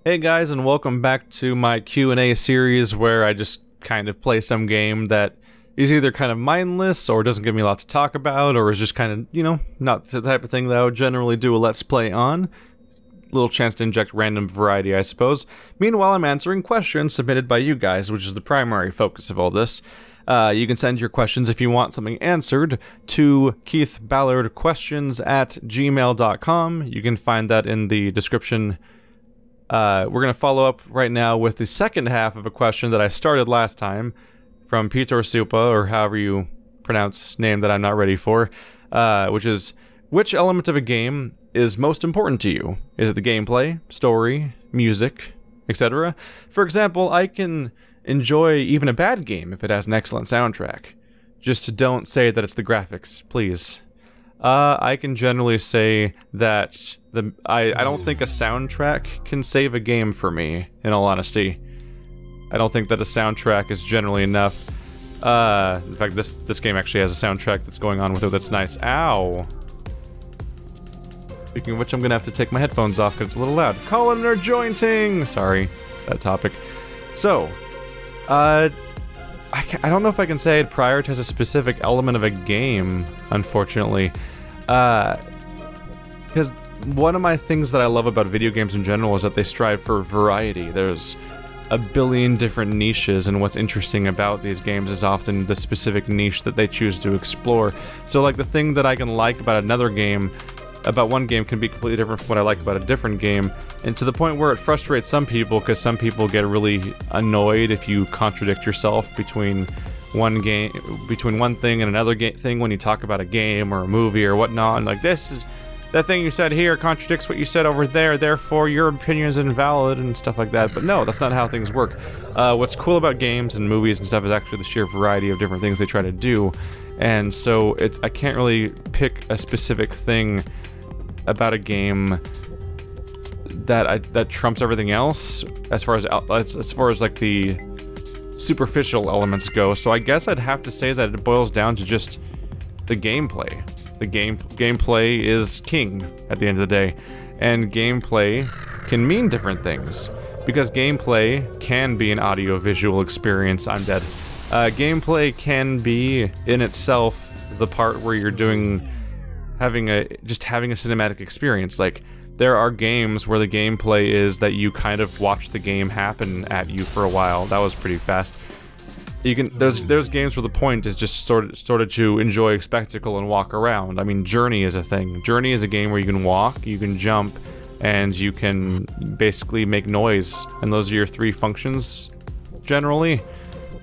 Hey guys, and welcome back to my Q&A series where I just kind of play some game that is either kind of mindless or doesn't give me a lot to talk about or is just kind of, you know, not the type of thing that I would generally do a Let's Play on. Little chance to inject random variety, I suppose. Meanwhile, I'm answering questions submitted by you guys, which is the primary focus of all this. You can send your questions if you want something answered to keithballardquestions@gmail.com. You can find that in the description. We're going to follow up right now with the second half of a question that I started last time from Piotr Siupa, or however you pronounce name that I'm not ready for, which is, which element of a game is most important to you? Is it the gameplay, story, music, etc.? For example, I can enjoy even a bad game if it has an excellent soundtrack. Just don't say that it's the graphics, please. I can generally say that I don't think a soundtrack can save a game for me, in all honesty. I don't think that a soundtrack is generally enough. In fact, this game actually has a soundtrack that's going on with it that's nice. Ow! Speaking of which, I'm gonna have to take my headphones off because it's a little loud. Collinear jointing! Sorry, that topic. So, I don't know if I can say I'd prioritize a specific element of a game, unfortunately. Because one of my things that I love about video games in general is that they strive for variety. There's a billion different niches, and what's interesting about these games is often the specific niche that they choose to explore. So, like, the thing that I can like about another game, about one game, can be completely different from what I like about a different game, and to the point where it frustrates some people, because some people get really annoyed if you contradict yourself between one thing and another thing when you talk about a game or a movie or whatnot, and like, that thing you said here contradicts what you said over there, therefore your opinion is invalid and stuff like that. But no, that's not how things work. What's cool about games and movies and stuff is actually the sheer variety of different things they try to do, and so I can't really pick a specific thing about a game that trumps everything else as far as like the superficial elements go. So I guess I'd have to say that it boils down to just the gameplay. The gameplay is king at the end of the day, and gameplay can mean different things because gameplay can be an audio-visual experience. I'm dead. Gameplay can be in itself the part where you're having a cinematic experience. Like, there are games where the gameplay is that you kind of watch the game happen at you for a while. That was pretty fast. There's games where the point is just sort of to enjoy a spectacle and walk around. I mean, Journey is a thing. Journey is a game where you can walk, you can jump, and you can basically make noise, and those are your three functions generally,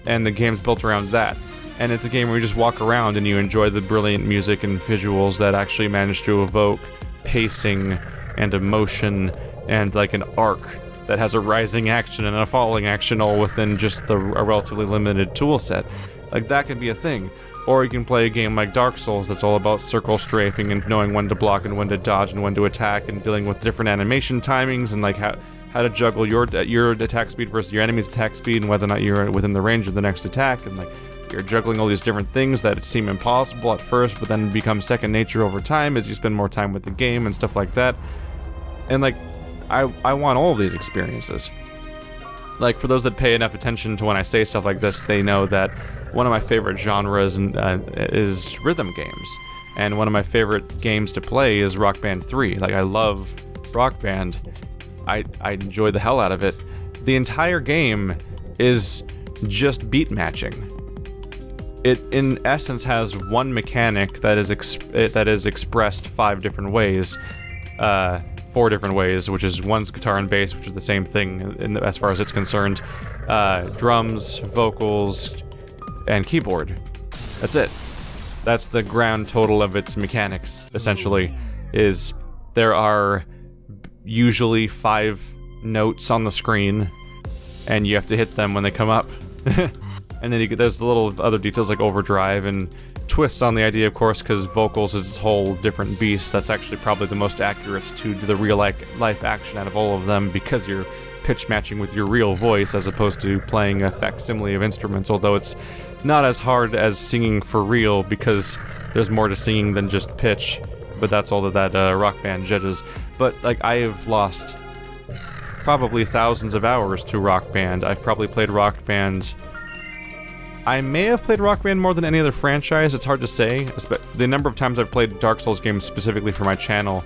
and the game's built around that. And it's a game where you just walk around and you enjoy the brilliant music and visuals that actually manage to evoke pacing and emotion and like an arc that has a rising action and a falling action all within just a relatively limited tool set. Like, that can be a thing. Or you can play a game like Dark Souls that's all about circle strafing and knowing when to block and when to dodge and when to attack and dealing with different animation timings and like how to juggle your attack speed versus your enemy's attack speed and whether or not you're within the range of the next attack, and like you're juggling all these different things that seem impossible at first but then become second nature over time as you spend more time with the game and stuff like that. And like, I want all of these experiences. Like, for those that pay enough attention to when I say stuff like this, they know that one of my favorite genres is rhythm games. And one of my favorite games to play is Rock Band 3. Like, I love Rock Band. I enjoy the hell out of it. The entire game is just beat matching. It, in essence, has one mechanic that is expressed 5 different ways. 4 different ways, which is one's guitar and bass, which is the same thing as far as it's concerned. Drums, vocals, and keyboard. That's it. That's the grand total of its mechanics, essentially, is there are usually 5 notes on the screen, and you have to hit them when they come up. And then there's the little other details like overdrive and twists on the idea, of course, because vocals is its whole different beast. That's actually probably the most accurate to the real life action out of all of them, because you're pitch matching with your real voice as opposed to playing a facsimile of instruments, although it's not as hard as singing for real because there's more to singing than just pitch, but that's all that Rock Band judges. But like, I have lost probably thousands of hours to Rock Band. I've probably played Rock Band... I may have played Rock Band more than any other franchise, it's hard to say. The number of times I've played Dark Souls games specifically for my channel,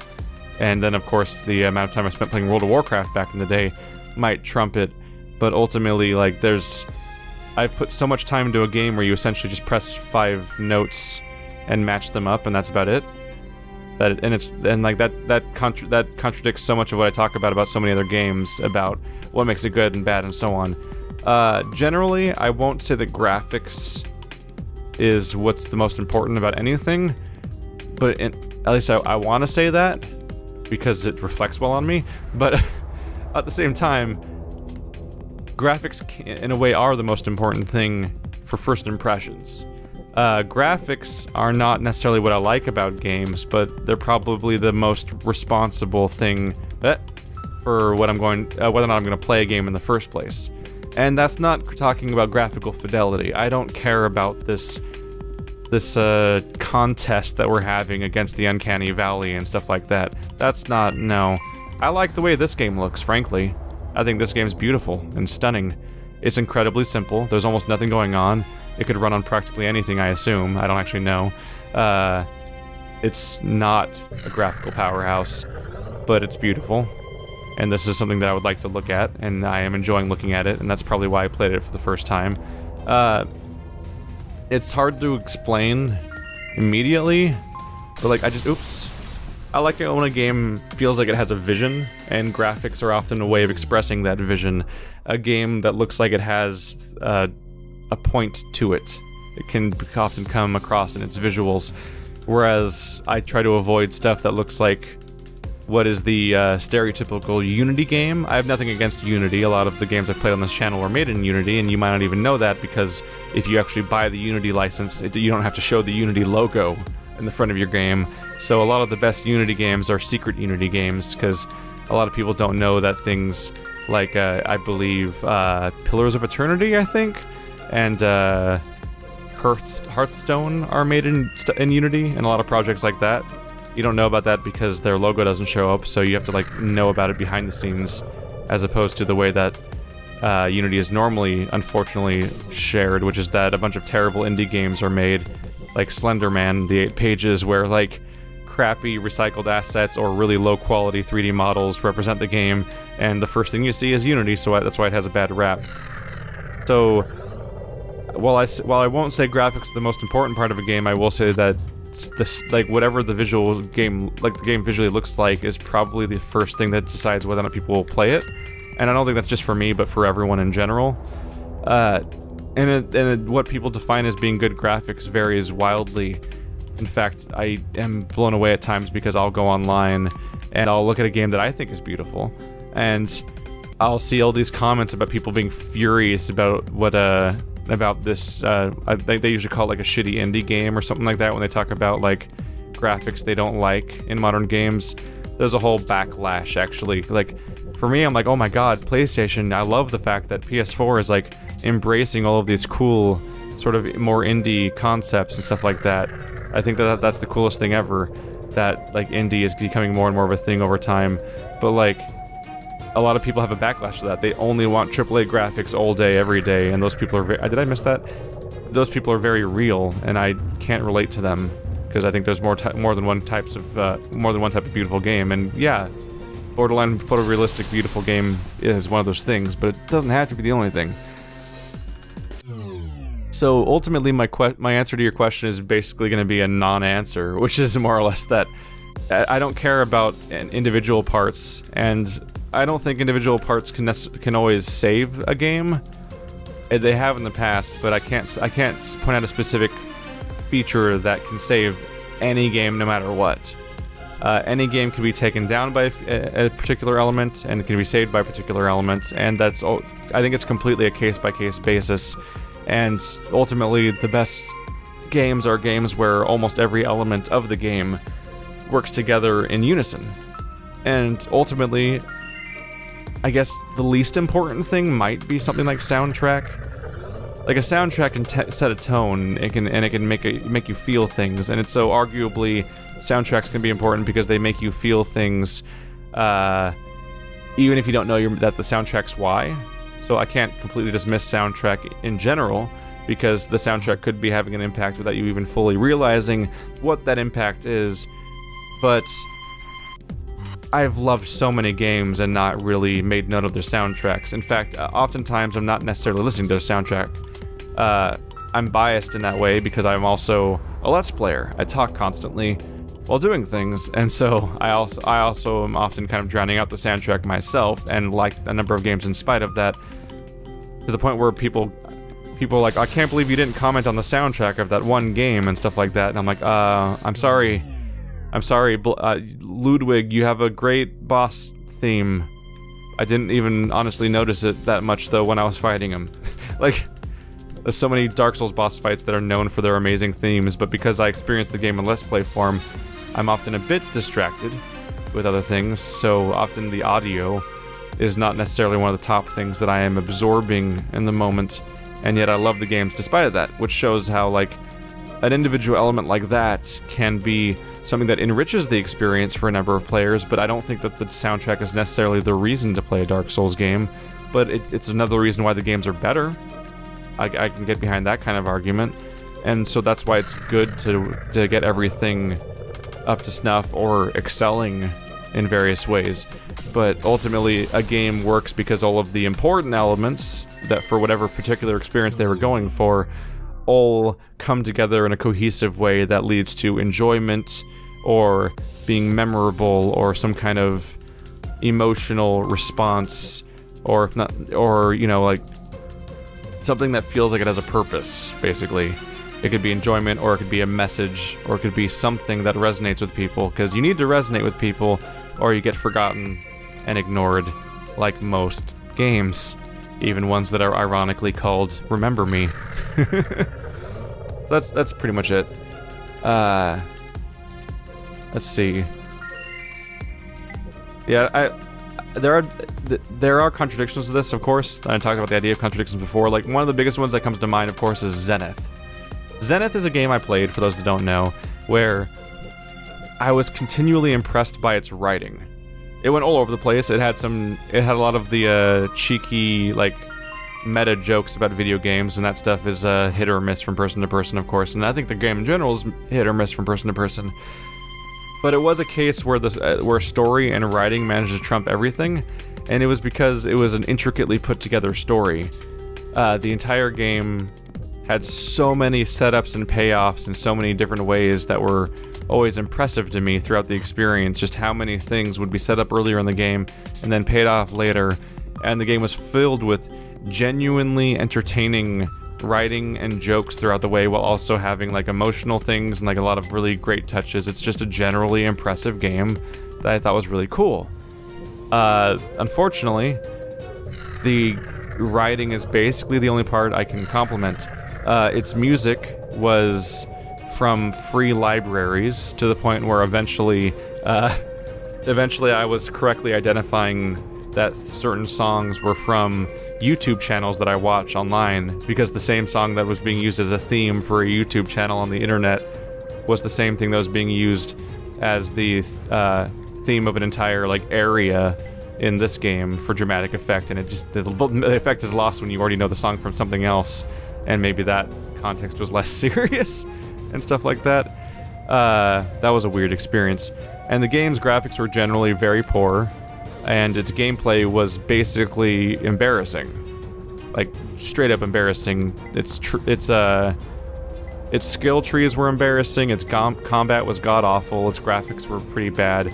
and then of course the amount of time I spent playing World of Warcraft back in the day might trump it, but ultimately, like, I've put so much time into a game where you essentially just press 5 notes and match them up, and that's about it. That contradicts so much of what I talk about so many other games, about what makes it good and bad and so on. Generally, I won't say that graphics is what's the most important about anything, but at least I want to say that, because it reflects well on me, but at the same time, graphics, in a way, are the most important thing for first impressions. Graphics are not necessarily what I like about games, but they're probably the most responsible thing for what whether or not I'm going to play a game in the first place. And that's not talking about graphical fidelity. I don't care about this contest that we're having against the Uncanny Valley and stuff like that. That's not, no. I like the way this game looks, frankly. I think this game's beautiful and stunning. It's incredibly simple. There's almost nothing going on. It could run on practically anything, I assume. I don't actually know. It's not a graphical powerhouse, but it's beautiful. And this is something that I would like to look at, and I am enjoying looking at it, and that's probably why I played it for the first time. It's hard to explain immediately, but like, I like it when a game feels like it has a vision, and graphics are often a way of expressing that vision. A game that looks like it has a point to it. It can often come across in its visuals, whereas I try to avoid stuff that looks like what is the stereotypical Unity game. I have nothing against Unity. A lot of the games I've played on this channel were made in Unity, and you might not even know that, because if you actually buy the Unity license, you don't have to show the Unity logo in the front of your game. So a lot of the best Unity games are secret Unity games, because a lot of people don't know that things like, I believe, Pillars of Eternity, I think, and Hearthstone are made in Unity, and a lot of projects like that. You don't know about that because their logo doesn't show up, so you have to, like, know about it behind the scenes, as opposed to the way that Unity is normally, unfortunately, shared, which is that a bunch of terrible indie games are made, like Slenderman, the 8 pages, where, like, crappy recycled assets or really low-quality 3D models represent the game, and the first thing you see is Unity, so that's why it has a bad rap. So, while I won't say graphics is the most important part of a game, I will say that like, whatever the visual game, like, the game visually looks like, is probably the first thing that decides whether or not people will play it. And I don't think that's just for me, but for everyone in general. And what people define as being good graphics varies wildly. In fact, I am blown away at times because I'll go online and I'll look at a game that I think is beautiful, and I'll see all these comments about people being furious about what about this, I think they usually call it like a shitty indie game or something like that when they talk about, like, graphics they don't like in modern games. There's a whole backlash, actually. Like, for me, I'm like, oh my god, PlayStation, I love the fact that PS4 is, like, embracing all of these cool, sort of more indie concepts and stuff like that. I think that that's the coolest thing ever, that, like, indie is becoming more and more of a thing over time. But, like, a lot of people have a backlash to that. They only want AAA graphics all day, every day, and those people are did I miss that? Those people are very real, and I can't relate to them, because I think there's more than one type of beautiful game, and yeah, borderline photorealistic beautiful game is one of those things, but it doesn't have to be the only thing. So ultimately, my answer to your question is basically going to be a non-answer, which is more or less that I don't care about individual parts, and I don't think individual parts can always save a game. They have in the past, but I can't point out a specific feature that can save any game no matter what. Any game can be taken down by a particular element, and it can be saved by a particular element, and I think it's completely a case-by-case basis. And ultimately, the best games are games where almost every element of the game works together in unison. And ultimately, I guess the least important thing might be something like soundtrack. Like, a soundtrack can set a tone, it can make you feel things, and it's so arguably soundtracks can be important because they make you feel things even if you don't know that the soundtrack's why. So I can't completely dismiss soundtrack in general, because the soundtrack could be having an impact without you even fully realizing what that impact is. But I've loved so many games and not really made note of their soundtracks. In fact, oftentimes I'm not necessarily listening to their soundtrack. I'm biased in that way because I'm also a Let's Player. I talk constantly while doing things, and so I also am often kind of drowning out the soundtrack myself, and like a number of games in spite of that, to the point where people are like, I can't believe you didn't comment on the soundtrack of that one game and stuff like that, and I'm like, I'm sorry, Ludwig, you have a great boss theme. I didn't even honestly notice it that much though when I was fighting him. Like, there's so many Dark Souls boss fights that are known for their amazing themes, but because I experienced the game in Let's Play form, I'm often a bit distracted with other things, so often the audio is not necessarily one of the top things that I am absorbing in the moment, and yet I love the games despite of that, which shows how, like, an individual element like that can be something that enriches the experience for a number of players, but I don't think that the soundtrack is necessarily the reason to play a Dark Souls game, but it's another reason why the games are better. I can get behind that kind of argument, and so that's why it's good to get everything up to snuff or excelling in various ways. But ultimately, a game works because all of the important elements that for whatever particular experience they were going for all come together in a cohesive way that leads to enjoyment or being memorable or some kind of emotional response, or if not, or, you know, like something that feels like it has a purpose, basically. It could be enjoyment, or it could be a message, or it could be something that resonates with people, because you need to resonate with people, or you get forgotten and ignored, like most games. Even ones that are ironically called Remember Me. That's pretty much it. Let's see. Yeah, there are contradictions to this, of course. I talked about the idea of contradictions before. Like, one of the biggest ones that comes to mind, of course, is Zenith. Zenith is a game I played, for those that don't know, where I was continually impressed by its writing. It went all over the place. It had a lot of the cheeky, like, meta jokes about video games, and that stuff is hit or miss from person to person, of course. And I think the game in general is hit or miss from person to person. But it was a case where where story and writing managed to trump everything, and it was because it was an intricately put together story. The entire game had so many setups and payoffs in so many different ways that were always impressive to me throughout the experience, just how many things would be set up earlier in the game and then paid off later, and the game was filled with genuinely entertaining writing and jokes throughout the way, while also having like emotional things and like a lot of really great touches. It's just a generally impressive game that I thought was really cool. Unfortunately, the writing is basically the only part I can compliment. Its music was from free libraries, to the point where eventually I was correctly identifying that certain songs were from YouTube channels that I watch online, because the same song that was being used as a theme for a YouTube channel on the internet was the same thing that was being used as the theme of an entire, like, area in this game for dramatic effect, and it just, the effect is lost when you already know the song from something else, and maybe that context was less serious and stuff like that. That was a weird experience. And the game's graphics were generally very poor, and its gameplay was basically embarrassing. Like, straight up embarrassing. Its skill trees were embarrassing, its combat was god-awful, its graphics were pretty bad.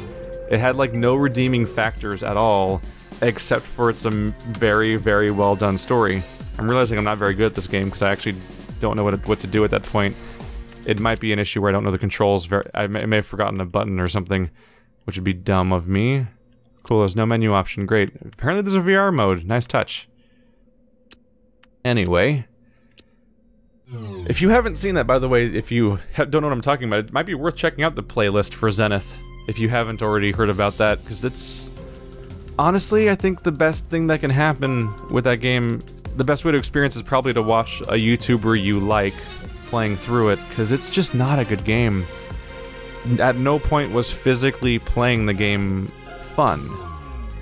It had, like, no redeeming factors at all, except for its very, very well-done story. I'm realizing I'm not very good at this game, because I actually don't know what to do at that point. It might be an issue where I don't know the controls. I may have forgotten a button or something, which would be dumb of me. Cool, there's no menu option. Great. Apparently there's a VR mode. Nice touch. Anyway. If you haven't seen that, by the way, if you don't know what I'm talking about, it might be worth checking out the playlist for Zenith, if you haven't already heard about that, because it's... Honestly, I think the best thing that can happen with that game, the best way to experience is probably to watch a YouTuber you like playing through it, because it's just not a good game. At no point was physically playing the game fun.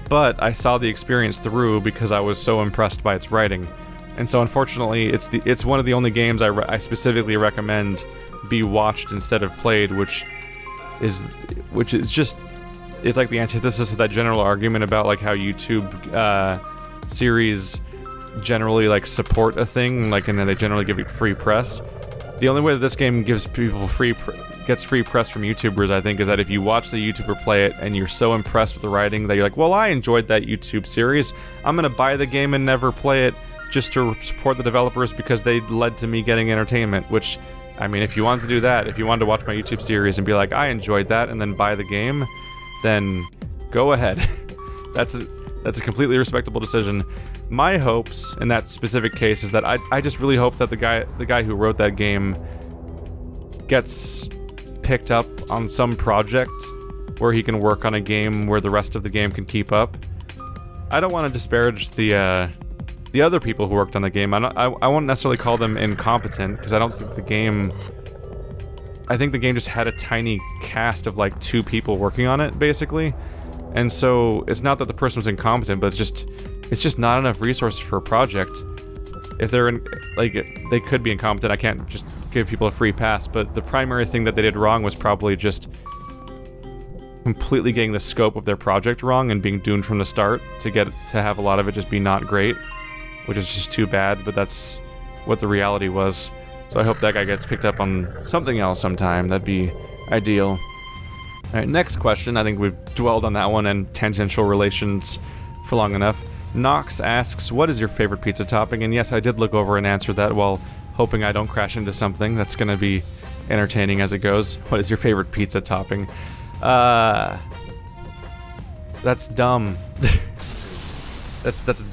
but I saw the experience through because I was so impressed by its writing. And so unfortunately, it's one of the only games I specifically recommend be watched instead of played, which is just, it's like the antithesis of that general argument about like how YouTube series generally like support a thing, like, and then they generally give it free press. The only way that this game gives people gets free press from YouTubers, I think, is that if you watch the YouTuber play it and you're so impressed with the writing that you're like, well, I enjoyed that YouTube series, I'm gonna buy the game and never play it just to support the developers because they led to me getting entertainment. Which, I mean, if you wanted to do that, if you wanted to watch my YouTube series and be like, I enjoyed that, and then buy the game, then go ahead. That's a completely respectable decision. My hopes in that specific case is that I just really hope that the guy who wrote that game gets picked up on some project where he can work on a game where the rest of the game can keep up. I don't want to disparage the other people who worked on the game. I won't necessarily call them incompetent, because I don't think the game... I think the game just had a tiny cast of like 2 people working on it, basically. And so it's not that the person was incompetent, but it's just not enough resources for a project. If they're in, like, they could be incompetent, I can't just give people a free pass, but the primary thing that they did wrong was probably just completely getting the scope of their project wrong and being doomed from the start to have a lot of it just be not great, which is just too bad, but that's what the reality was. So I hope that guy gets picked up on something else sometime. That'd be ideal. Alright, next question. I think we've dwelled on that one and tangential relations for long enough. Nox asks, what is your favorite pizza topping? And yes, I did look over and answer that while hoping I don't crash into something that's gonna be entertaining as it goes. What is your favorite pizza topping? That's dumb. that's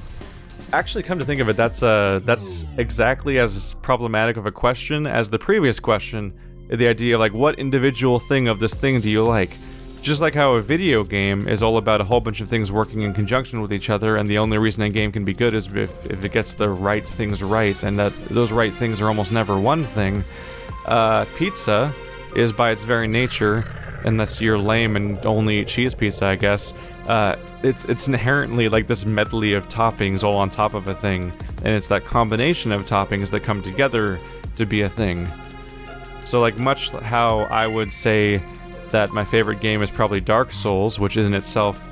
actually, come to think of it, that's exactly as problematic of a question as the previous question. The idea of like, what individual thing of this thing do you like? Just like how a video game is all about a whole bunch of things working in conjunction with each other, and the only reason a game can be good is if it gets the right things right, and that those right things are almost never one thing. Pizza is by its very nature, unless you're lame and only eat cheese pizza, I guess, it's inherently like this medley of toppings all on top of a thing, and it's that combination of toppings that come together to be a thing. So like, much how I would say that my favorite game is probably Dark Souls, which in itself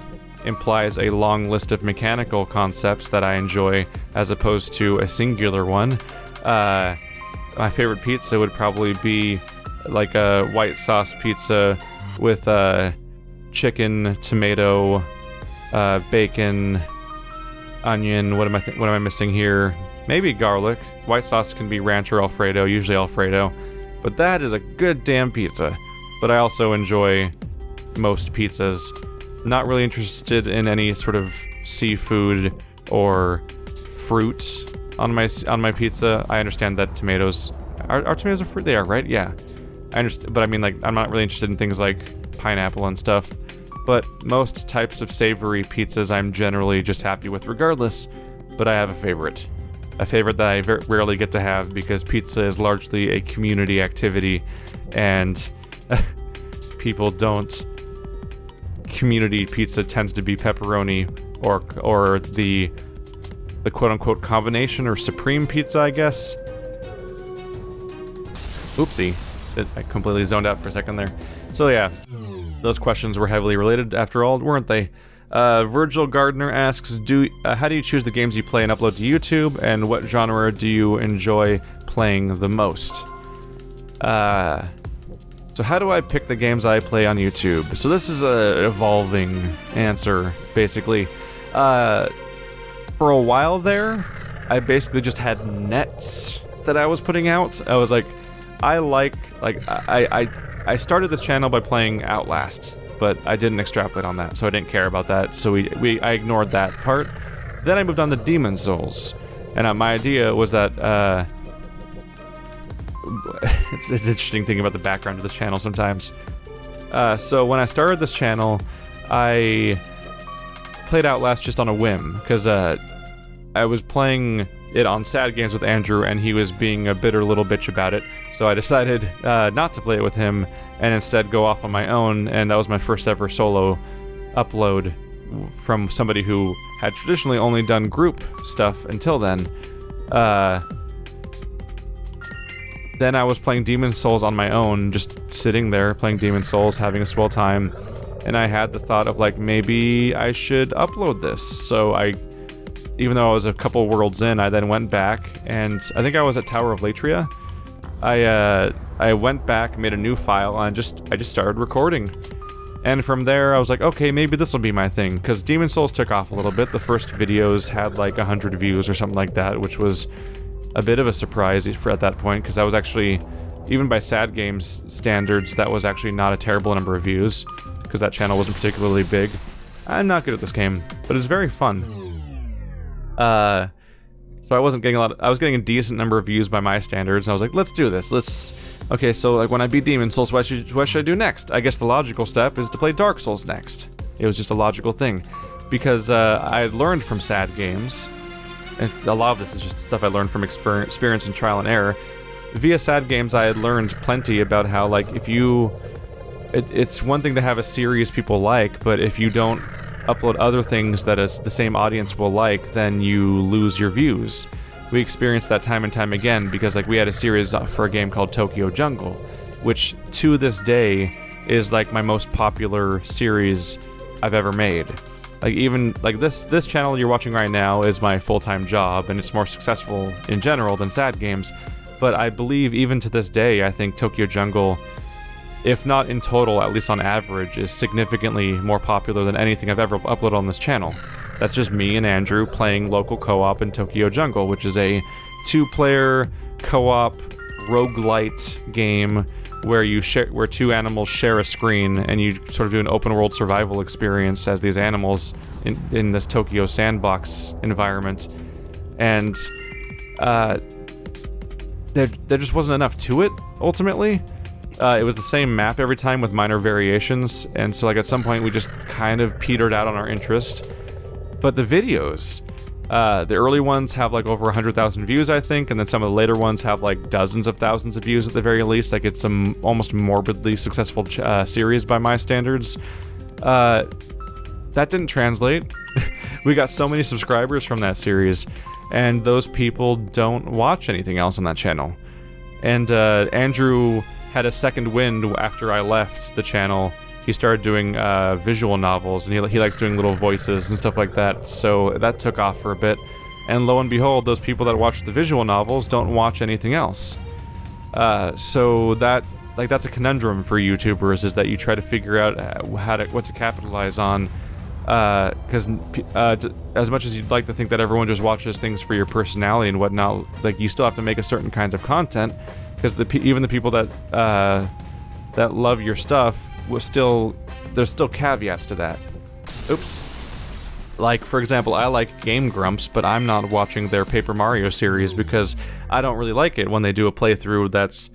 implies a long list of mechanical concepts that I enjoy as opposed to a singular one, my favorite pizza would probably be like a white sauce pizza with chicken, tomato, bacon, onion. What am I missing here? Maybe garlic. White sauce can be ranch or Alfredo, usually Alfredo. But that is a good damn pizza. But I also enjoy most pizzas. Not really interested in any sort of seafood or fruit on my pizza. I understand that tomatoes are tomatoes a fruit? They are, right? Yeah. I understand, but I mean, like, I'm not really interested in things like pineapple and stuff. But most types of savory pizzas I'm generally just happy with regardless. But I have a favorite. A favorite that I rarely get to have because pizza is largely a community activity, and people don't. Community pizza tends to be pepperoni or the quote-unquote combination or supreme pizza, I guess. Oopsie. I completely zoned out for a second there. So yeah, those questions were heavily related after all, weren't they? Virgil Gardner asks, how do you choose the games you play and upload to YouTube, and what genre do you enjoy playing the most? So how do I pick the games I play on YouTube? So this is a evolving answer, basically. For a while there, I basically just had nets that I was putting out. I was like, I started this channel by playing Outlast, but I didn't extrapolate on that, so I didn't care about that, so I ignored that part. Then I moved on to Demon Souls, and my idea was that, it's interesting thinking about the background of this channel sometimes. So when I started this channel, I played Outlast just on a whim, because I was playing it on Sad Games with Andrew, and he was being a bitter little bitch about it, so I decided not to play it with him, and instead go off on my own, and that was my first ever solo upload from somebody who had traditionally only done group stuff until then. Then I was playing Demon's Souls on my own, just sitting there playing Demon's Souls, having a swell time, and I had the thought of like, maybe I should upload this. So even though I was a couple worlds in, I then went back, and I think I was at Tower of Latria. I went back, made a new file, and I just started recording. And from there, I was like, okay, maybe this will be my thing, because Demon's Souls took off a little bit. The first videos had like 100 views or something like that, which was a bit of a surprise at that point, because that was actually, even by Sad Games standards, that was actually not a terrible number of views, because that channel wasn't particularly big. I'm not good at this game, but it's very fun. So I wasn't getting I was getting a decent number of views by my standards, and I was like, let's do this, okay, so like when I beat Demon's Souls, what should I do next? I guess the logical step is to play Dark Souls next. It was just a logical thing, because I had learned from Sad Games, and a lot of this is just stuff I learned from experience and trial and error. Via Sad Games, I had learned plenty about how, like, if you... It's one thing to have a series people like, but if you don't upload other things that the same audience will like, then you lose your views. We experienced that time and time again, because, like, we had a series for a game called Tokyo Jungle, which, to this day, is, like, my most popular series I've ever made. Like, even, like, this channel you're watching right now is my full-time job, and it's more successful in general than Sad Games, but I believe, even to this day, I think Tokyo Jungle, if not in total, at least on average, is significantly more popular than anything I've ever uploaded on this channel. That's just me and Andrew playing local co-op in Tokyo Jungle, which is a 2-player co-op roguelite game where two animals share a screen, and you sort of do an open-world survival experience as these animals in this Tokyo sandbox environment. And there just wasn't enough to it, ultimately. It was the same map every time with minor variations, and so, like, at some point we just kind of petered out on our interest. But the videos, the early ones have like over 100,000 views, I think, and then some of the later ones have like dozens of thousands of views at the very least. Like, it's a almost morbidly successful series by my standards. That didn't translate. We got so many subscribers from that series, and those people don't watch anything else on that channel. And Andrew had a second wind after I left the channel. He started doing visual novels, and he likes doing little voices and stuff like that, so that took off for a bit. And lo and behold, those people that watch the visual novels don't watch anything else. So that's a conundrum for YouTubers, is that you try to figure out what to capitalize on, because as much as you'd like to think that everyone just watches things for your personality and whatnot, like, you still have to make a certain kind of content, because even the people that love your stuff there's still caveats to that. Oops. Like, for example, I like Game Grumps, but I'm not watching their Paper Mario series because I don't really like it when they do a playthrough that's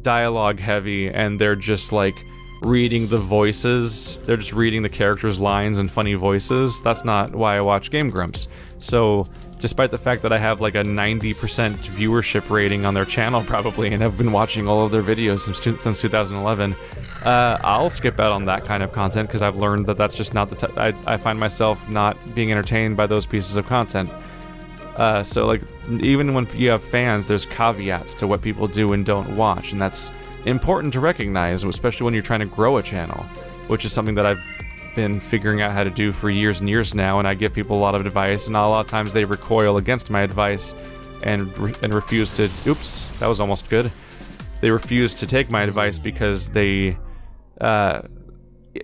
dialogue heavy and they're just, like, reading the voices. They're just reading the characters' lines and funny voices. That's not why I watch Game Grumps. So, despite the fact that I have like a 90% viewership rating on their channel probably, and have been watching all of their videos since 2011, I'll skip out on that kind of content because I've learned that that's just not the I find myself not being entertained by those pieces of content. So, like, even when you have fans, there's caveats to what people do and don't watch, and that's important to recognize, especially when you're trying to grow a channel, which is something that I've been figuring out how to do for years and years now, and I give people a lot of advice, and a lot of times they recoil against my advice and refuse to... Oops, that was almost good. They refuse to take my advice because they...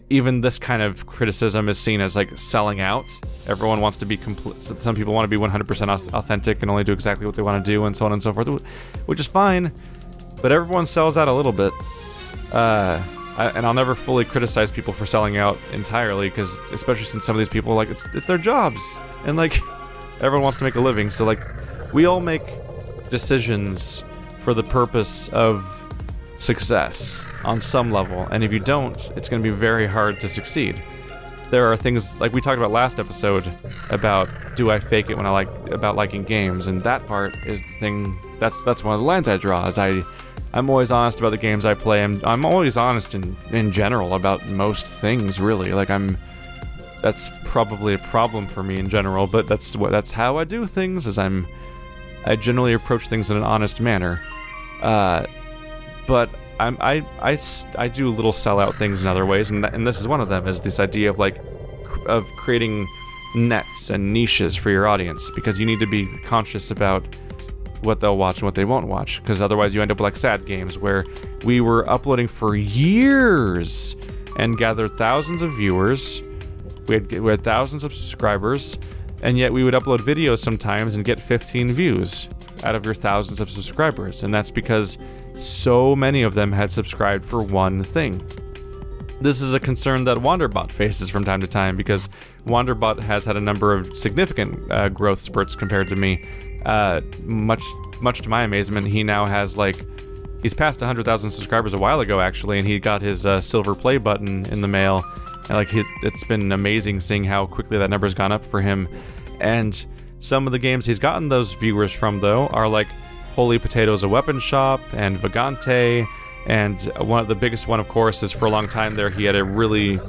even this kind of criticism is seen as, like, selling out. Everyone wants to be complete. Some people want to be 100% authentic and only do exactly what they want to do, and so on and so forth, which is fine, but everyone sells out a little bit. And I'll never fully criticize people for selling out entirely, because especially since some of these people, like, it's their jobs, and, like, everyone wants to make a living, so, like, we all make decisions for the purpose of success on some level, and if you don't, it's going to be very hard to succeed. There are things, like we talked about last episode, about do I fake it when about liking games, and that part is the thing, that's one of the lines I draw, is I'm always honest about the games I play. I'm always honest in general about most things, really. Like, that's probably a problem for me in general, but that's how I do things, is I generally approach things in an honest manner. But I do little sellout things in other ways, and this is one of them, is this idea of like of creating nets and niches for your audience, because you need to be conscious about what they'll watch and what they won't watch, because otherwise you end up with like sad games where we were uploading for years and gathered thousands of viewers. We had thousands of subscribers, and yet we would upload videos sometimes and get 15 views out of your thousands of subscribers, and that's because so many of them had subscribed for one thing. This is a concern that Wanderbot faces from time to time, because Wanderbot has had a number of significant growth spurts compared to me. Much to my amazement, he now has like, he's passed 100,000 subscribers a while ago actually, and he got his silver play button in the mail. And like it's been amazing seeing how quickly that number's gone up for him. And some of the games he's gotten those viewers from though are like Holy Potatoes a Weapon Shop and Vagante, and the biggest one of course is for a long time there he had a really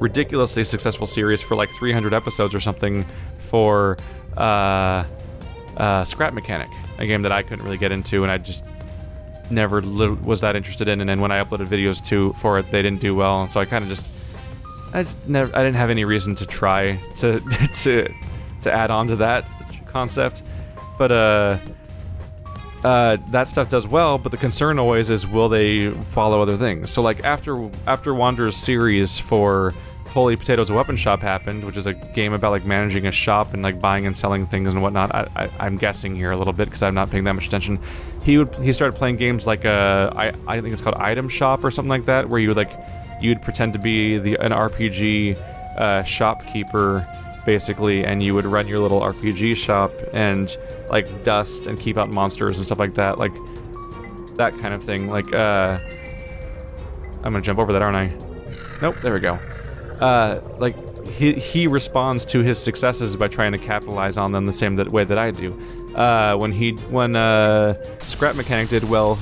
ridiculously successful series for like 300 episodes or something for Scrap Mechanic, a game that I couldn't really get into and I just never was that interested in, and then when I uploaded videos for it they didn't do well, and so I kind of just I didn't have any reason to try to add on to that concept, but that stuff does well, but the concern always is, will they follow other things? So like after Wander's series for Holy Potatoes a Weapon Shop happened, which is a game about like managing a shop and like buying and selling things and whatnot. I'm guessing here a little bit because I'm not paying that much attention. He started playing games like I think it's called Item Shop or something like that, where you'd pretend to be an RPG shopkeeper basically, and you would run your little RPG shop and like dust and keep out monsters and stuff like that, like that kind of thing. Like I'm gonna jump over that, aren't I? Nope, there we go. Like he responds to his successes by trying to capitalize on them the same way that I do. When Scrap Mechanic did well,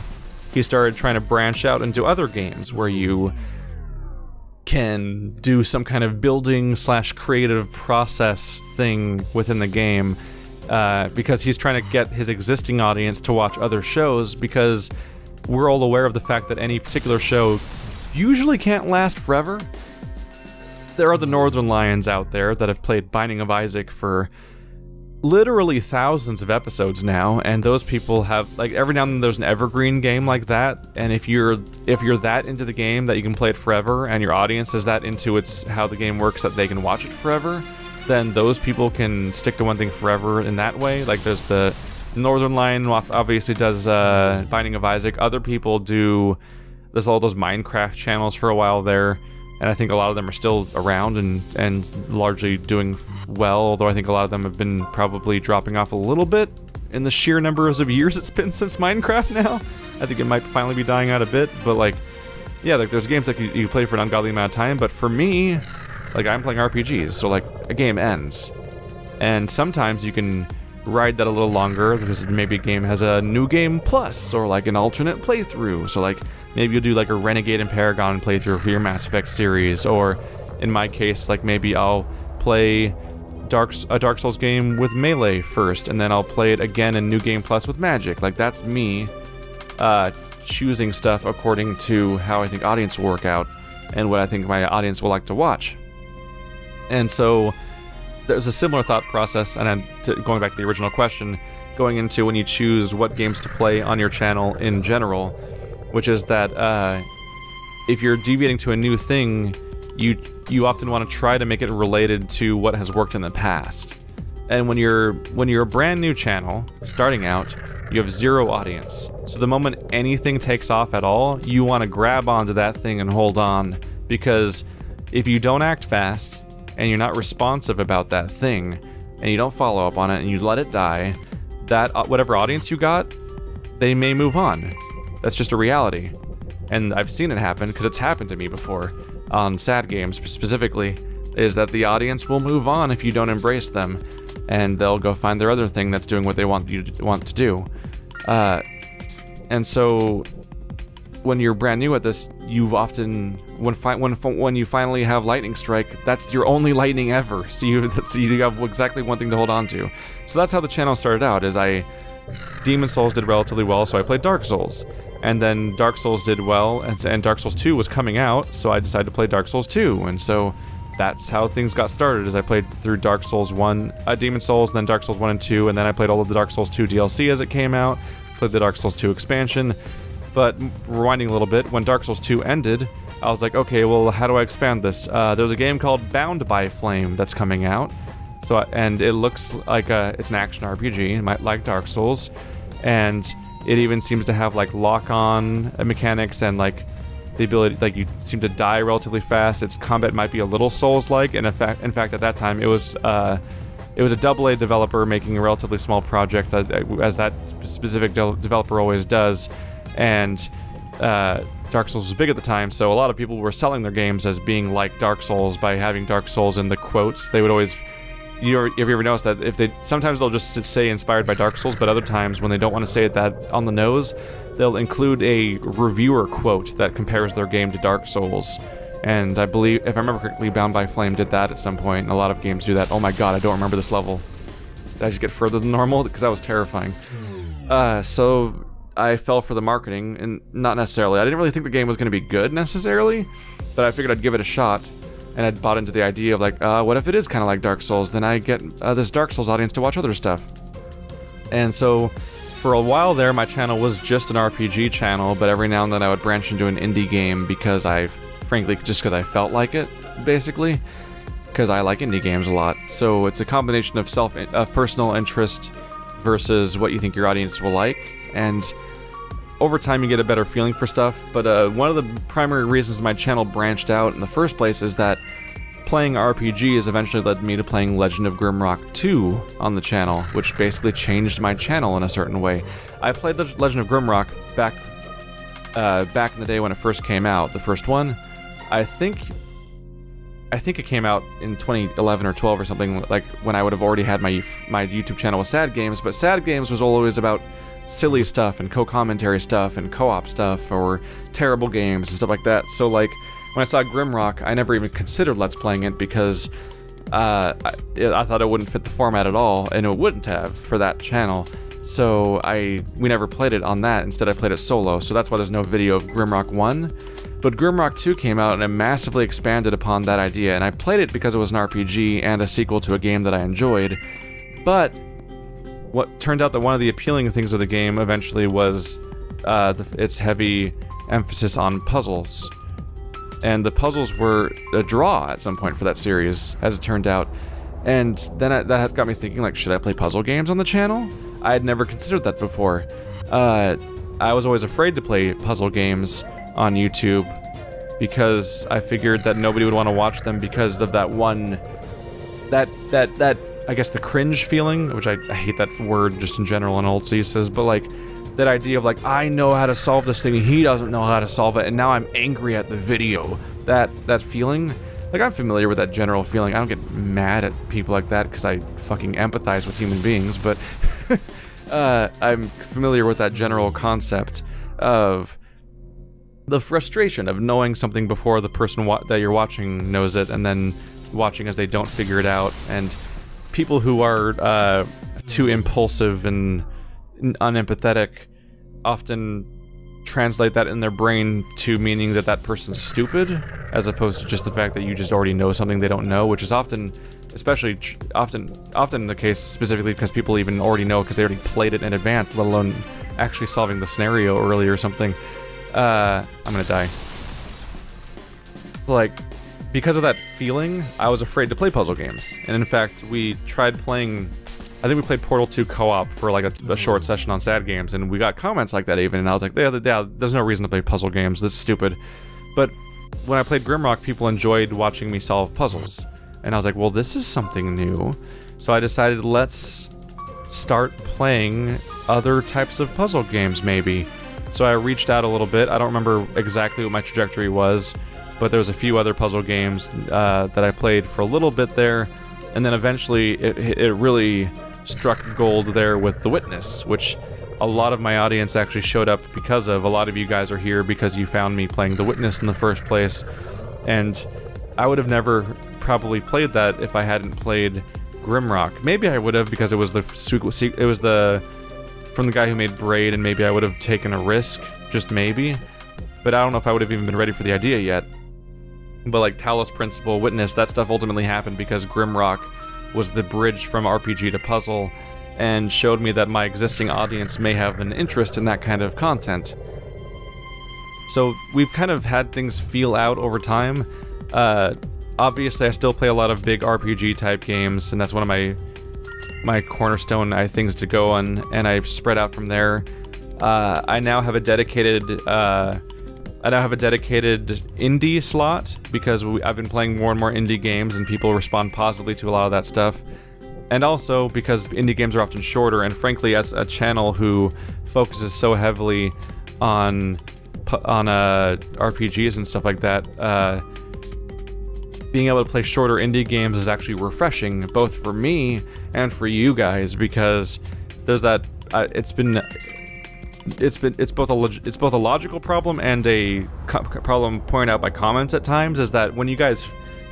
he started trying to branch out into other games where you can do some kind of building / creative process thing within the game, because he's trying to get his existing audience to watch other shows, because we're all aware of the fact that any particular show usually can't last forever. There are the Northern Lions out there that have played Binding of Isaac for literally thousands of episodes now, and those people have, like, every now and then there's an evergreen game like that, and if you're that into the game that you can play it forever, and your audience is that into how the game works that they can watch it forever, then those people can stick to one thing forever in that way. Like, there's the Northern Lion obviously does Binding of Isaac. Other people there's all those Minecraft channels for a while there, and I think a lot of them are still around and largely doing well, although I think a lot of them have been probably dropping off a little bit in the sheer numbers of years it's been since Minecraft now. I think it might finally be dying out a bit, but like, yeah, like there's games that you play for an ungodly amount of time, but for me, like, I'm playing RPGs, so like a game ends. And sometimes you can ride that a little longer because maybe a game has a new game plus or like an alternate playthrough. So like maybe you'll do like a Renegade and Paragon playthrough for your Mass Effect series, or in my case, like maybe I'll play a Dark Souls game with Melee first, and then I'll play it again in New Game Plus with Magic. Like, that's me choosing stuff according to how I think audience will work out and what I think my audience will like to watch. And so there's a similar thought process, and I'm going back to the original question, going into when you choose what games to play on your channel in general, which is that if you're deviating to a new thing, you often want to try to make it related to what has worked in the past. And when you're a brand new channel starting out, you have zero audience. So the moment anything takes off at all, you want to grab onto that thing and hold on, because if you don't act fast and you're not responsive about that thing and you don't follow up on it and you let it die, that whatever audience you got, they may move on. That's just a reality. And I've seen it happen because it's happened to me before on sad games specifically, is that the audience will move on if you don't embrace them, and they'll go find their other thing that's doing what they want to do. And so when you're brand new at this, you often, when you finally have lightning strike, that's your only lightning ever. So you have exactly one thing to hold on to. So that's how the channel started out. Demon Souls did relatively well, so I played Dark Souls. And then Dark Souls did well, and Dark Souls 2 was coming out, so I decided to play Dark Souls 2. And so that's how things got started, is I played through Dark Souls 1, Demon Souls, then Dark Souls 1 and 2, and then I played all of the Dark Souls 2 DLC as it came out, played the Dark Souls 2 expansion. But rewinding a little bit, when Dark Souls 2 ended, I was like, okay, well, how do I expand this? There's a game called Bound by Flame that's coming out. And it looks like it's an action RPG, like Dark Souls, and it even seems to have like lock-on mechanics and like the ability, like you seem to die relatively fast. Its combat might be a little Souls-like, and in fact, at that time, it was a AA developer making a relatively small project, as that specific developer always does, and Dark Souls was big at the time, so a lot of people were selling their games as being like Dark Souls by having Dark Souls in the quotes. They would always... Have you ever noticed that sometimes they'll just say inspired by Dark Souls, but other times when they don't want to say it that on the nose, they'll include a reviewer quote that compares their game to Dark Souls. And I believe, if I remember correctly, Bound by Flame did that at some point, and a lot of games do that. Oh my god, I don't remember this level. Did I just get further than normal? Because that was terrifying. So I fell for the marketing, and not necessarily. I didn't really think the game was going to be good, necessarily, but I figured I'd give it a shot. And I'd bought into the idea of like, what if it is kind of like Dark Souls? Then I get this Dark Souls audience to watch other stuff. And so, for a while there, my channel was just an RPG channel, but every now and then I would branch into an indie game because frankly, just because I felt like it, basically. Because I like indie games a lot. So it's a combination of personal interest versus what you think your audience will like. And over time you get a better feeling for stuff, but one of the primary reasons my channel branched out in the first place is that playing RPGs eventually led me to playing Legend of Grimrock 2 on the channel, which basically changed my channel in a certain way. I played the Legend of Grimrock back in the day when it first came out. The first one, I think it came out in 2011 or 12 or something, like when I would have already had my YouTube channel with Sad Games, but Sad Games was always about silly stuff and co-commentary stuff and co-op stuff or terrible games and stuff like that. So like when I saw Grimrock, I never even considered Let's Playing it because I thought it wouldn't fit the format at all, and it wouldn't have for that channel. So we never played it on that. Instead, I played it solo. So that's why there's no video of Grimrock 1. But Grimrock 2 came out and it massively expanded upon that idea, and I played it because it was an RPG and a sequel to a game that I enjoyed. But what turned out that one of the appealing things of the game eventually was its heavy emphasis on puzzles. And the puzzles were a draw at some point for that series, as it turned out. And then that got me thinking, like, should I play puzzle games on the channel? I had never considered that before. I was always afraid to play puzzle games on YouTube because I figured that nobody would want to watch them because of that one... I guess the cringe feeling, which I hate that word just in general in old uses, but like that idea of like, I know how to solve this thing, he doesn't know how to solve it, and now I'm angry at the video. That feeling, like I'm familiar with that general feeling. I don't get mad at people like that because I fucking empathize with human beings, but I'm familiar with that general concept of the frustration of knowing something before the person that you're watching knows it, and then watching as they don't figure it out, and people who are too impulsive and unempathetic often translate that in their brain to meaning that that person's stupid, as opposed to just the fact that you just already know something they don't know, which is often the case, specifically because people even already know because they already played it in advance, let alone actually solving the scenario early or something. I'm gonna die. Like, because of that feeling, I was afraid to play puzzle games. And in fact, we tried playing... I think we played Portal 2 co-op for like a short session on Sad Games, and we got comments like that even, and I was like, yeah, there's no reason to play puzzle games, this is stupid. But when I played Grimrock, people enjoyed watching me solve puzzles. And I was like, well, this is something new. So I decided, let's start playing other types of puzzle games, maybe. So I reached out a little bit. I don't remember exactly what my trajectory was, but there was a few other puzzle games that I played for a little bit there, and then eventually it really struck gold there with The Witness, which a lot of my audience actually showed up because of. A lot of you guys are here because you found me playing The Witness in the first place, and I would have never probably played that if I hadn't played Grimrock. Maybe I would have, because it was the from the guy who made Braid, and maybe I would have taken a risk, just maybe. But I don't know if I would have even been ready for the idea yet. But like Talos Principle, Witness, that stuff ultimately happened because Grimrock was the bridge from RPG to puzzle, and showed me that my existing audience may have an interest in that kind of content. So we've kind of had things feel out over time. Obviously, I still play a lot of big RPG type games, and that's one of my cornerstone things to go on, and I spread out from there. I now have a dedicated indie slot because I've been playing more and more indie games, and people respond positively to a lot of that stuff. And also because indie games are often shorter, and frankly, as a channel who focuses so heavily on RPGs and stuff like that, being able to play shorter indie games is actually refreshing, both for me and for you guys, because there's that. It's both a logical problem and a problem pointed out by comments at times. Is that when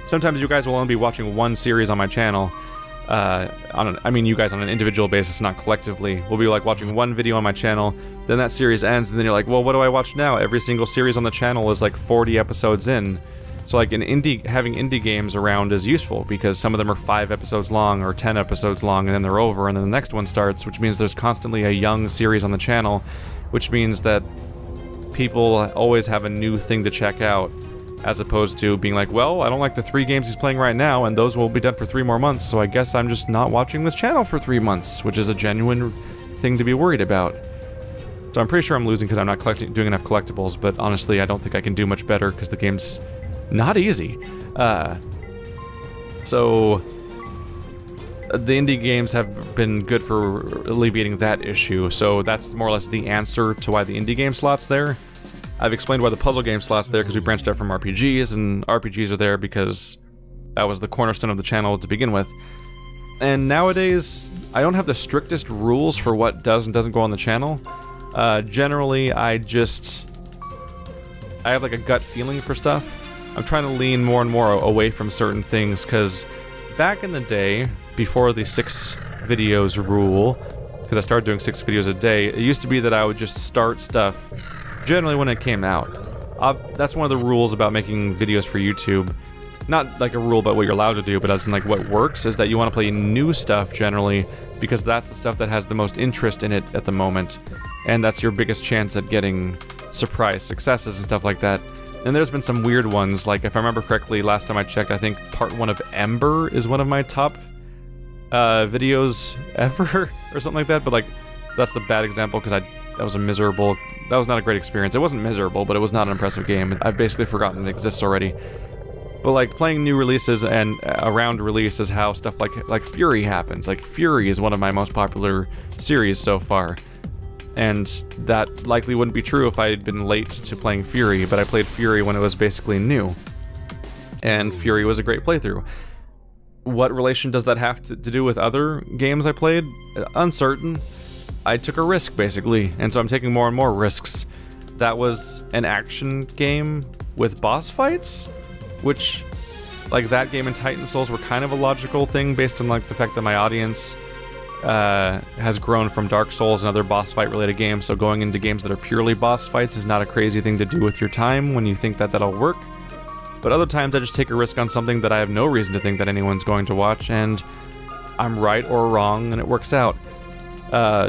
sometimes you guys will only be watching one series on my channel. I mean you guys on an individual basis, not collectively. We'll be like watching one video on my channel, then that series ends, and then you're like, well, what do I watch now? Every single series on the channel is like 40 episodes in. So like having indie games around is useful, because some of them are 5 episodes long or 10 episodes long, and then they're over, and then the next one starts, which means there's constantly a young series on the channel, which means that people always have a new thing to check out, as opposed to being like, well, I don't like the 3 games he's playing right now, and those will be done for 3 more months, so I guess I'm just not watching this channel for 3 months, which is a genuine thing to be worried about. So I'm pretty sure I'm losing because I'm not doing enough collectibles, but honestly, I don't think I can do much better because the game's not easy. So the indie games have been good for alleviating that issue, so that's more or less the answer to why the indie game slot's there. I've explained why the puzzle game slot's there, because we branched out from RPGs, and RPGs are there because that was the cornerstone of the channel to begin with. And nowadays, I don't have the strictest rules for what does and doesn't go on the channel. Generally, I have like a gut feeling for stuff. I'm trying to lean more and more away from certain things, because back in the day, before the 6 videos rule, because I started doing 6 videos a day, it used to be that I would just start stuff generally when it came out. That's one of the rules about making videos for YouTube. Not like a rule about what you're allowed to do, but as in like what works is that you want to play new stuff generally, because that's the stuff that has the most interest in it at the moment, and that's your biggest chance at getting surprise successes and stuff like that. And there's been some weird ones, like if I remember correctly, last time I checked, I think part 1 of Ember is one of my top videos ever, or something like that, but like, that's the bad example, because that was not a great experience. It wasn't miserable, but it was not an impressive game. I've basically forgotten it exists already. But like, playing new releases and around release is how stuff like Fury happens. Like, Fury is one of my most popular series so far. And that likely wouldn't be true if I had been late to playing Fury, but I played Fury when it was basically new. And Fury was a great playthrough. What relation does that have to do with other games I played? Uncertain. I took a risk, basically, and so I'm taking more and more risks. That was an action game with boss fights, which, like, that game and Titan Souls were kind of a logical thing based on, like, the fact that my audience has grown from Dark Souls and other boss fight related games, so going into games that are purely boss fights is not a crazy thing to do with your time when you think that that'll work. But other times I just take a risk on something that I have no reason to think that anyone's going to watch, and I'm right or wrong, and it works out.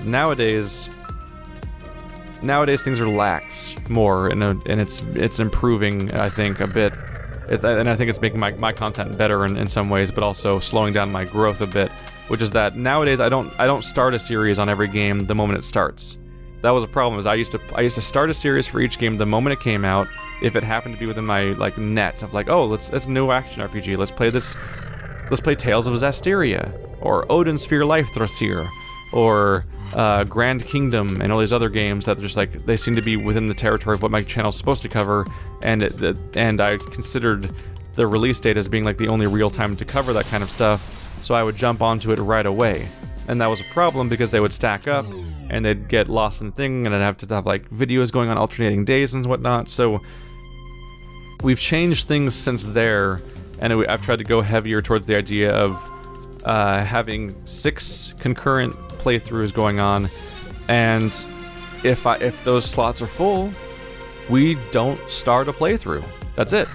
Nowadays things are lax more, and it's improving, I think, a bit. And I think it's making my content better in some ways, but also slowing down my growth a bit. Which is that nowadays I don't start a series on every game the moment it starts. That was a problem. Is I used to start a series for each game the moment it came out, if it happened to be within my like net of like, oh, it's a new action RPG. Let's play Tales of Zestiria, or Odin Sphere Life-Thrasir, or Grand Kingdom, and all these other games that just like, they seem to be within the territory of what my channel's supposed to cover, and I considered the release date as being like the only real time to cover that kind of stuff, so I would jump onto it right away. and that was a problem because they would stack up, and they'd get lost in the thing, and I'd have to have like videos going on alternating days and whatnot. So we've changed things since there, and I've tried to go heavier towards the idea of having 6 concurrent playthroughs going on, and if those slots are full, we don't start a playthrough. That's it.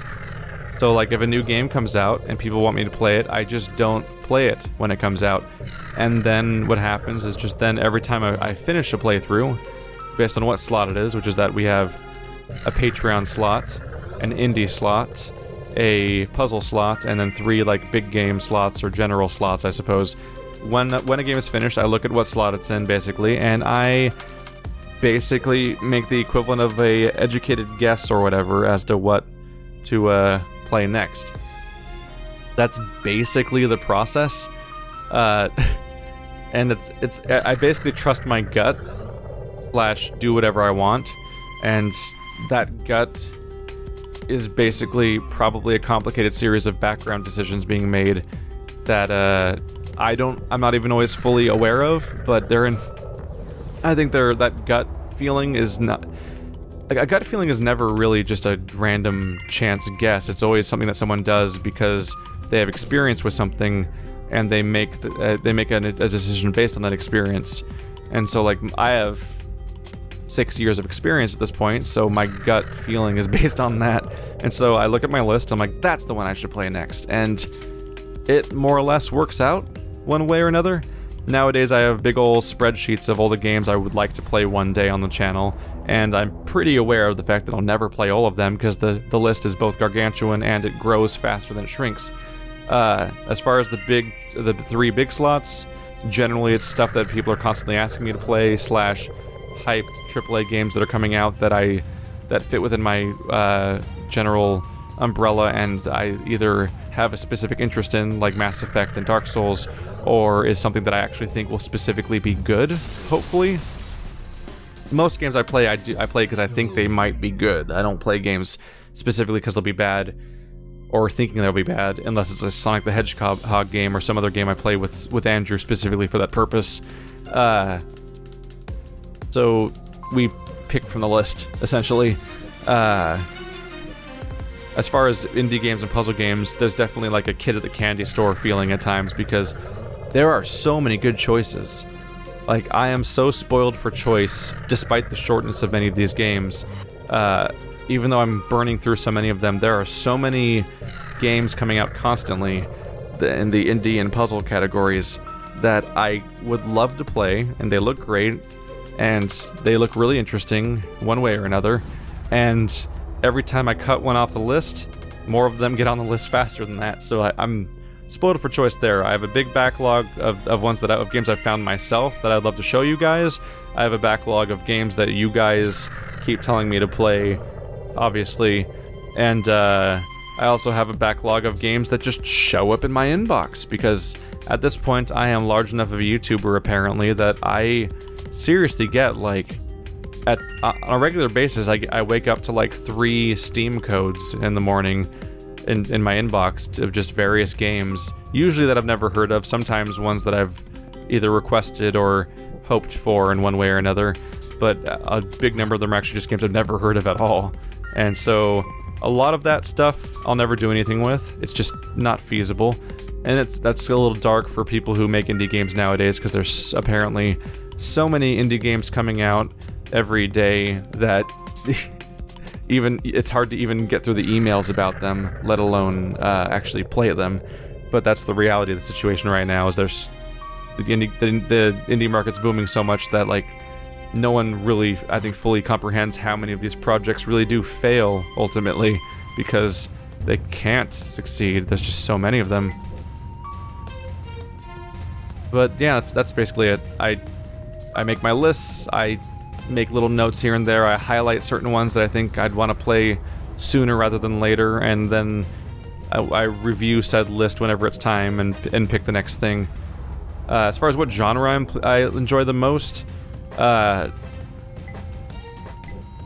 So like if a new game comes out and people want me to play it, I just don't play it when it comes out. And then what happens is just then every time I finish a playthrough, based on what slot it is, which is that we have a Patreon slot, an indie slot, a puzzle slot, and then 3 like big game slots or general slots, I suppose. When a game is finished, I look at what slot it's in basically, and I basically make the equivalent of a educated guess or whatever as to what to play next. That's basically the process, and I basically trust my gut / do whatever I want, and that gut is basically probably a complicated series of background decisions being made that I'm not even always fully aware of, but I think that gut feeling is not. Like, a gut feeling is never really just a random chance guess. It's always something that someone does because they have experience with something, and they make a decision based on that experience. And so, like, I have 6 years of experience at this point, so my gut feeling is based on that. And so I look at my list, I'm like, that's the one I should play next. And it more or less works out one way or another. Nowadays, I have big ol' spreadsheets of all the games I would like to play one day on the channel, and I'm pretty aware of the fact that I'll never play all of them because the list is both gargantuan and it grows faster than it shrinks. As far as the 3 big slots, generally it's stuff that people are constantly asking me to play / hyped AAA games that are coming out that fit within my general umbrella, and I either have a specific interest in, like Mass Effect and Dark Souls, or is something that I actually think will specifically be good, hopefully. Most games I play because I think they might be good. I don't play games specifically because they'll be bad, or thinking they'll be bad, unless it's a Sonic the Hedgehog game or some other game I play with Andrew specifically for that purpose. So we pick from the list, essentially. As far as indie games and puzzle games, there's definitely like a kid at the candy store feeling at times because there are so many good choices. Like, I am so spoiled for choice, despite the shortness of many of these games. Even though I'm burning through so many of them, there are so many games coming out constantly in the indie and puzzle categories that I would love to play, and they look great, and they look really interesting one way or another, and every time I cut one off the list, more of them get on the list faster than that, so I'm spoiled for choice there. I have a big backlog of ones of games I've found myself that I'd love to show you guys. I have a backlog of games that you guys keep telling me to play, obviously, and I also have a backlog of games that just show up in my inbox, because at this point I am large enough of a YouTuber, apparently, that I seriously get, like, on a regular basis, I wake up to like 3 Steam codes in the morning in my inbox of just various games, usually that I've never heard of, sometimes ones that I've either requested or hoped for in one way or another, but a big number of them are actually just games I've never heard of at all. And so a lot of that stuff I'll never do anything with. It's just not feasible, and that's a little dark for people who make indie games nowadays, because there's apparently so many indie games coming out every day that it's hard to even get through the emails about them, let alone actually play them. But that's the reality of the situation right now, is there's the indie market's booming so much that, like, no one really, I think, fully comprehends how many of these projects really do fail ultimately, because they can't succeed. There's just so many of them. But yeah, that's basically it. I make my lists, I make little notes here and there, I highlight certain ones that I think I'd want to play sooner rather than later, and then I review said list whenever it's time and pick the next thing. As far as what genre I enjoy the most,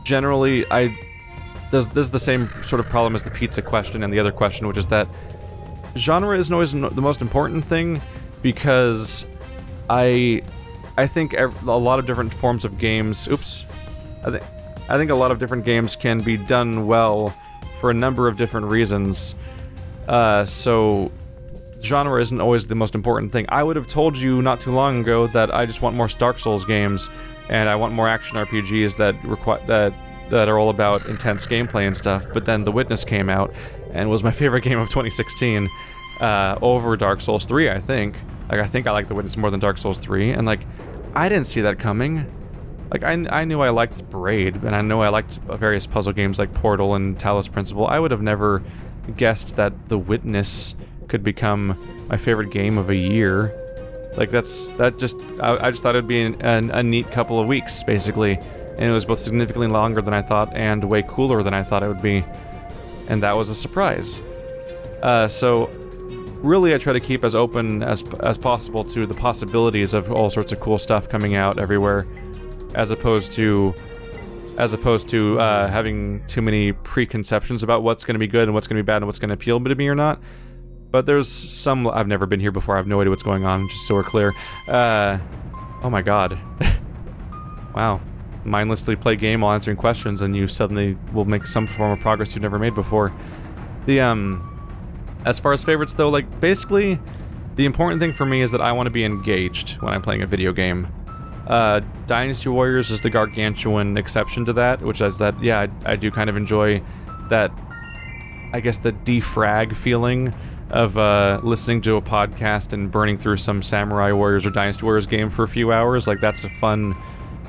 generally there's the same sort of problem as the pizza question and the other question, which is that genre isn't always the most important thing, because I think a lot of different forms of games. Oops. I think a lot of different games can be done well for a number of different reasons. So genre isn't always the most important thing. I would have told you not too long ago that I just want more Dark Souls games, and I want more action RPGs that are all about intense gameplay and stuff. But then The Witness came out and was my favorite game of 2016 over Dark Souls 3, I think. Like, I think I like The Witness more than Dark Souls 3, and like, I didn't see that coming. Like, I knew I liked Braid, and I know I liked various puzzle games like Portal and Talos Principle. I would have never guessed that The Witness could become my favorite game of a year. Like, I just thought it'd be a neat couple of weeks, basically. And it was both significantly longer than I thought and way cooler than I thought it would be. And that was a surprise. So really I try to keep as open as possible to the possibilities of all sorts of cool stuff coming out everywhere, as opposed to having too many preconceptions about what's going to be good and what's going to be bad and what's going to appeal to me or not. But there's some... I've never been here before, I have no idea what's going on, just so we're clear. Oh my god. Wow. Mindlessly play game while answering questions and you suddenly will make some form of progress you've never made before. As far as favorites though, like, basically, the important thing for me is that I want to be engaged when I'm playing a video game. Dynasty Warriors is the gargantuan exception to that, which is that, yeah, I do kind of enjoy that, I guess, the defrag feeling of listening to a podcast and burning through some Samurai Warriors or Dynasty Warriors game for a few hours. Like, that's a fun,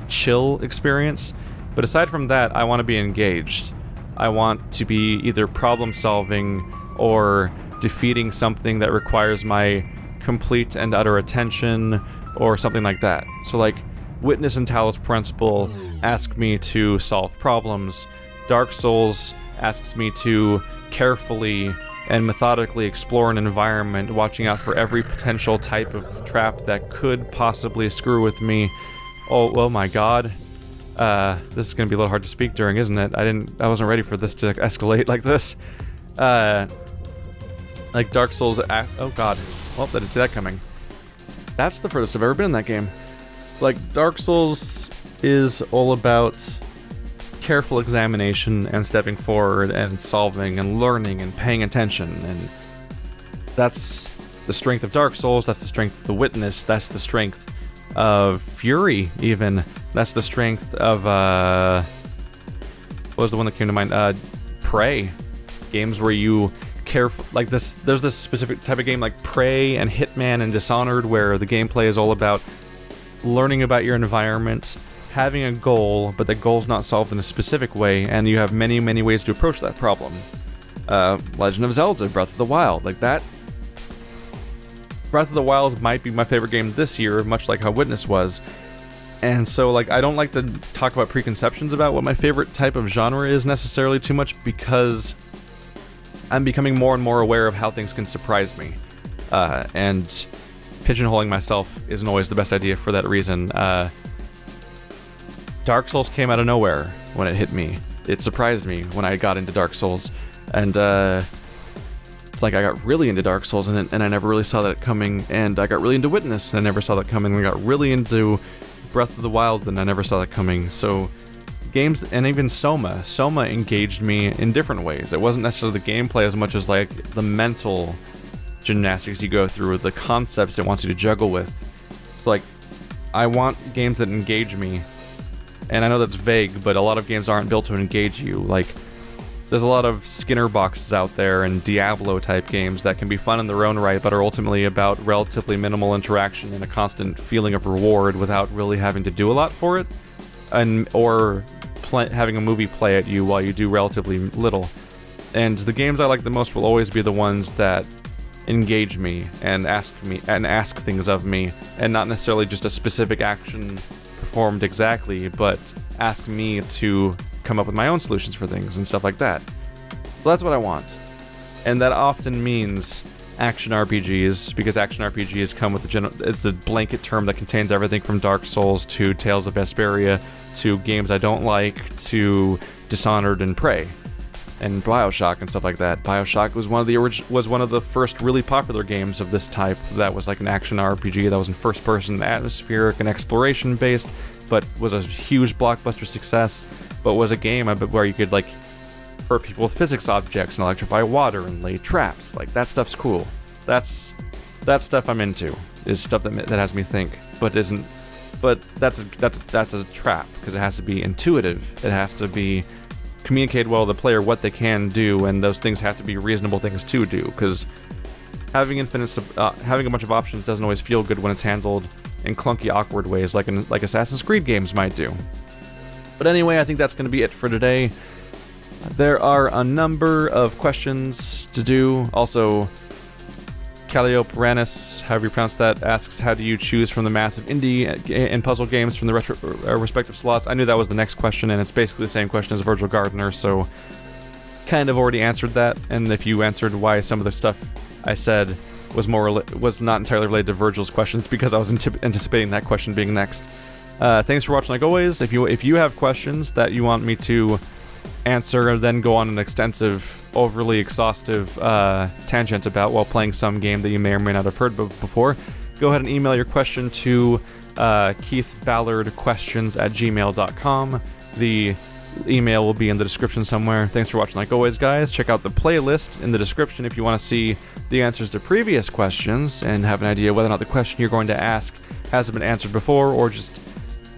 chill experience. But aside from that, I want to be engaged. I want to be either problem-solving or defeating something that requires my complete and utter attention, or something like that. So, like, Witness and Talos Principle ask me to solve problems. Dark Souls asks me to carefully and methodically explore an environment, watching out for every potential type of trap that could possibly screw with me. Oh my god. This is gonna be a little hard to speak during, isn't it? I wasn't ready for this to escalate like this. Like Dark Souls... oh god. Well, I didn't see that coming. That's the furthest I've ever been in that game. Like, Dark Souls is all about careful examination and stepping forward and solving and learning and paying attention, and that's the strength of Dark Souls, that's the strength of The Witness, that's the strength of Fury, even. That's the strength of, what was the one that came to mind? Prey. Games where you like this, there's this specific type of game like Prey and Hitman and Dishonored where the gameplay is all about learning about your environment, having a goal, but the goal's not solved in a specific way, and you have many, many ways to approach that problem. Legend of Zelda, Breath of the Wild, like that. Breath of the Wild might be my favorite game this year, much like how Witness was. And so, like, I don't like to talk about preconceptions about what my favorite type of genre is necessarily too much, because I'm becoming more and more aware of how things can surprise me. And pigeonholing myself isn't always the best idea for that reason. Dark Souls came out of nowhere when it hit me. It surprised me when I got into Dark Souls. And it's like I got really into Dark Souls and I never really saw that coming. And I got really into Witness and I never saw that coming. And I got really into Breath of the Wild and I never saw that coming. So games, and even Soma engaged me in different ways. It wasn't necessarily the gameplay as much as like the mental gymnastics you go through, the concepts it wants you to juggle with. So like, I want games that engage me, and I know that's vague, but a lot of games aren't built to engage you. Like, there's a lot of Skinner boxes out there and Diablo type games that can be fun in their own right, but are ultimately about relatively minimal interaction and a constant feeling of reward without really having to do a lot for it, or having a movie play at you while you do relatively little. And the games I like the most will always be the ones that engage me and ask things of me, and not necessarily just a specific action performed exactly, but ask me to come up with my own solutions for things and stuff like that. So that's what I want. And that often means action RPGs, because action RPGs come with it's the blanket term that contains everything from Dark Souls to Tales of Vesperia to games I don't like to Dishonored and Prey. and BioShock and stuff like that. BioShock was one of the first really popular games of this type that was like an action RPG that was in first person, atmospheric and exploration based, but was a huge blockbuster success, but was a game where you could like hurt people with physics objects and electrify water and lay traps. Like, that stuff's cool. That's stuff I'm into, is stuff that has me think, but isn't. But that's a trap, because it has to be intuitive. It has to be communicate well to the player what they can do, and those things have to be reasonable things to do. Because having having a bunch of options doesn't always feel good when it's handled in clunky, awkward ways, like Assassin's Creed games might do. But anyway, I think that's going to be it for today. There are a number of questions to do. Also, Calliope Rannis, however you pronounce that, asks, how do you choose from the massive indie and puzzle games from the respective slots? I knew that was the next question, and it's basically the same question as Virgil Gardner, so kind of already answered that. And if you answered why some of the stuff I said was not entirely related to Virgil's questions, because I was anticipating that question being next. Thanks for watching, like always. If you have questions that you want me to answer and then go on an extensive, overly exhaustive tangent about while playing some game that you may or may not have heard before, go ahead and email your question to keithballardquestions@gmail.com. The email will be in the description somewhere. Thanks for watching, like always, guys. Check out the playlist in the description if you want to see the answers to previous questions and have an idea whether or not the question you're going to ask hasn't been answered before, or just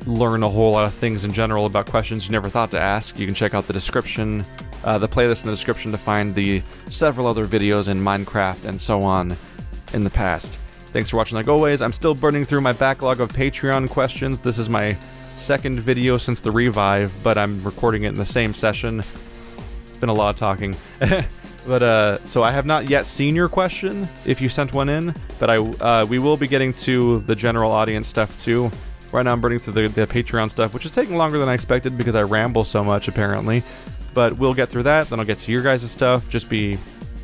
learn a whole lot of things in general about questions you never thought to ask. You can check out the description, the playlist in the description, to find the several other videos in Minecraft and so on in the past. Thanks for watching, like always. I'm still burning through my backlog of Patreon questions. This is my second video since the revive, but I'm recording it in the same session. It's been a lot of talking. But so I have not yet seen your question if you sent one in, but we will be getting to the general audience stuff too. Right now I'm burning through the Patreon stuff, which is taking longer than I expected because I ramble so much, apparently. But we'll get through that, then I'll get to your guys' stuff. Just be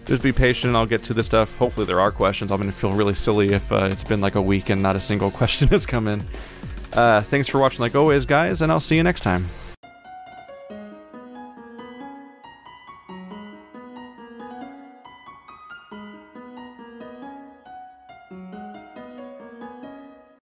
patient, and I'll get to the stuff. Hopefully there are questions. I'm going to feel really silly if it's been like a week and not a single question has come in. Thanks for watching, like always, guys, and I'll see you next time.